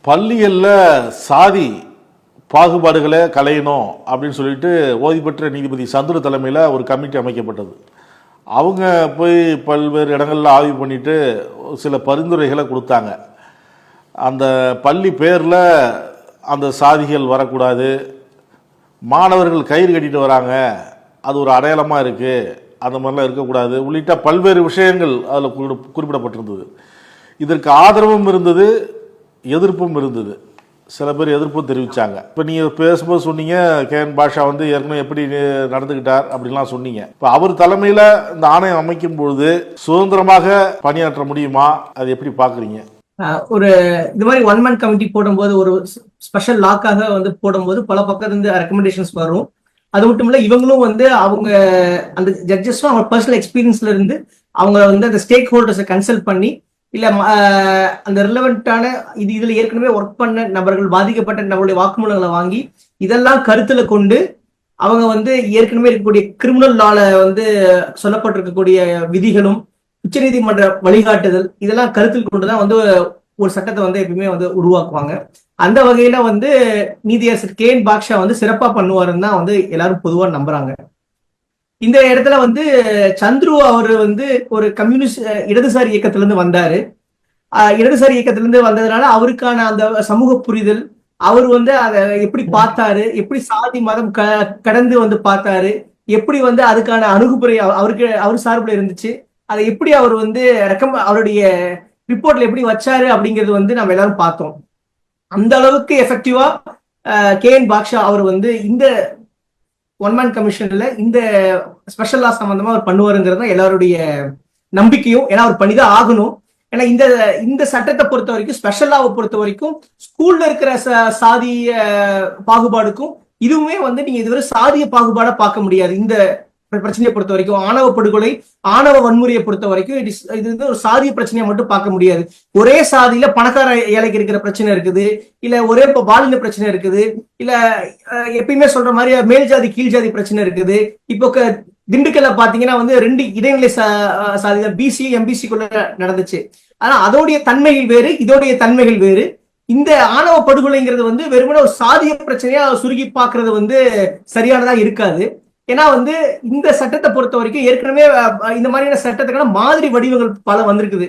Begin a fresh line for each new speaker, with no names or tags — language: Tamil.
பள்ளிகளில் சாதி பாகுபாடுகளை களையணும் அப்படின்னு சொல்லிட்டு ஓய்வு பெற்ற நீதிபதி சந்துரு தலைமையில் ஒரு கமிட்டி அமைக்கப்பட்டது. அவங்க போய் பல்வேறு இடங்களில் ஆய்வு பண்ணிட்டு சில பரிந்துரைகளை கொடுத்தாங்க. அந்த பள்ளி பேரில் அந்த சாதிகள் வரக்கூடாது, மாணவர்கள் கயிறு கட்டிட்டு வராங்க, அது ஒரு அடையாளமாக இருக்குது, அந்த மாதிரிலாம் இருக்கக்கூடாது உள்ளிட்ட பல்வேறு விஷயங்கள் அதில் குறிப்பிடப்பட்டிருந்தது. இதற்கு ஆதரவும் இருந்தது, எதிர்ப்பும் இருந்தது. சில பேர் எதிர்ப்பும் தெரிவித்தாங்க. இப்போ நீங்கள் பேசும்போது சொன்னீங்க கேஎன் பாஷா ஏற்கனவே எப்படி நடந்துக்கிட்டார் அப்படின்லாம் சொன்னீங்க. இப்போ அவர் தலைமையில் இந்த ஆணையம் அமைக்கும் பொழுது சுதந்திரமாக பணியாற்ற முடியுமா, அது எப்படி பார்க்குறீங்க?
ஒரு இந்த மாதிரி ஒன் மேன் கமிட்டி போடும்போது, ஒரு ஸ்பெஷல் லாக்காக போடும்போது பல பக்கம் இருந்து ரெக்கமெண்டேஷன்ஸ் வரும். அது மட்டும் இல்ல, இவங்களும் அவங்க அந்த ஜட்ஜஸும் அவங்க பர்சனல் எக்ஸ்பீரியன்ஸ்ல இருந்து அவங்க அந்த ஸ்டேக் ஹோல்டர்ஸை கன்சல்ட் பண்ணி, இல்ல அந்த ரிலவெண்டான இதுல ஏற்கனவே ஒர்க் பண்ண நபர்கள், பாதிக்கப்பட்ட நபருடைய வாக்குமூலங்களை வாங்கி இதெல்லாம் கருத்துல கொண்டு அவங்க ஏற்கனவே இருக்கக்கூடிய கிரிமினல் லால சொல்லப்பட்டிருக்கக்கூடிய விதிகளும் உச்சநீதிமன்ற வழிகாட்டுதல் இதெல்லாம் கருத்தில் கொண்டுதான் ஒரு சட்டத்தை எப்பயுமே உருவாக்குவாங்க. அந்த வகையில நீதியரசர் கேஎன் பாக்ஷா சிறப்பா பண்ணுவாருன்னு தான் எல்லாரும் பொதுவா நம்புறாங்க. இந்த இடத்துல சந்துரு அவர் ஒரு கம்யூனிஸ்ட் இடதுசாரி இயக்கத்திலிருந்து வந்தாரு. இடதுசாரி இயக்கத்திலிருந்து வந்ததுனால அவருக்கான அந்த சமூக புரிதல், அவர் அதை எப்படி பார்த்தாரு, எப்படி சாதி மதம் கடந்து பார்த்தாரு, எப்படி அதுக்கான அணுகுமுறை அவர் சார்பில் இருந்துச்சு, அதை எப்படி அவர் அவருடைய ரிப்போர்ட்ல எப்படி வச்சாரு அப்படிங்கிறது நம்ம எல்லாரும் பார்த்தோம். அந்த அளவுக்கு எஃபெக்டிவா கேஎன் பாக்ஷா அவர் இந்த ஒன் மேன் கமிஷன்ல இந்த ஸ்பெஷல் லா சம்பந்தமா அவர் பண்ணுவாருங்கிறது தான் எல்லாருடைய நம்பிக்கையும். ஏன்னா அவர் பண்ணிதான் ஆகணும். ஏன்னா இந்த சட்டத்தை பொறுத்த வரைக்கும், ஸ்பெஷல் லாவை பொறுத்த வரைக்கும், ஸ்கூல்ல இருக்கிற சாதிய பாகுபாடுக்கும் இதுவுமே நீங்க இதுவரை சாதிய பாகுபாடா பார்க்க முடியாது. இந்த பிரச்சனையை பொறுத்த வரைக்கும், ஆணவ படுகொலை, ஆணவ வன்முறையை பொறுத்த வரைக்கும் இது ஒரு சாதிய பிரச்சனையை மட்டும் பார்க்க முடியாது. ஒரே சாதியில பணக்கார ஏழைக்கு இருக்கிற பிரச்சனை இருக்குது, இல்ல ஒரே பாலின பிரச்சனை இருக்குது, இல்ல எப்பயுமே சொல்ற மாதிரி மேல் ஜாதி கீழ் ஜாதி பிரச்சனை இருக்குது. இப்போ திண்டுக்கல்ல பாத்தீங்கன்னா ரெண்டு இடைநிலை சாதி பிசி எம்பிசிக்குள்ள நடந்துச்சு. ஆனா அதோடைய தன்மைகள் வேறு, இதோடைய தன்மைகள் வேறு. இந்த ஆணவ படுகொலைங்கிறது வெறுமனே ஒரு சாதிய பிரச்சனையா சுருகி பாக்குறது சரியானதா இருக்காது. ஏன்னா இந்த சட்டத்தை பொறுத்த வரைக்கும் ஏற்கனவே இந்த மாதிரியான சட்டத்துக்கான மாதிரி வடிவங்கள் பல வந்திருக்குது.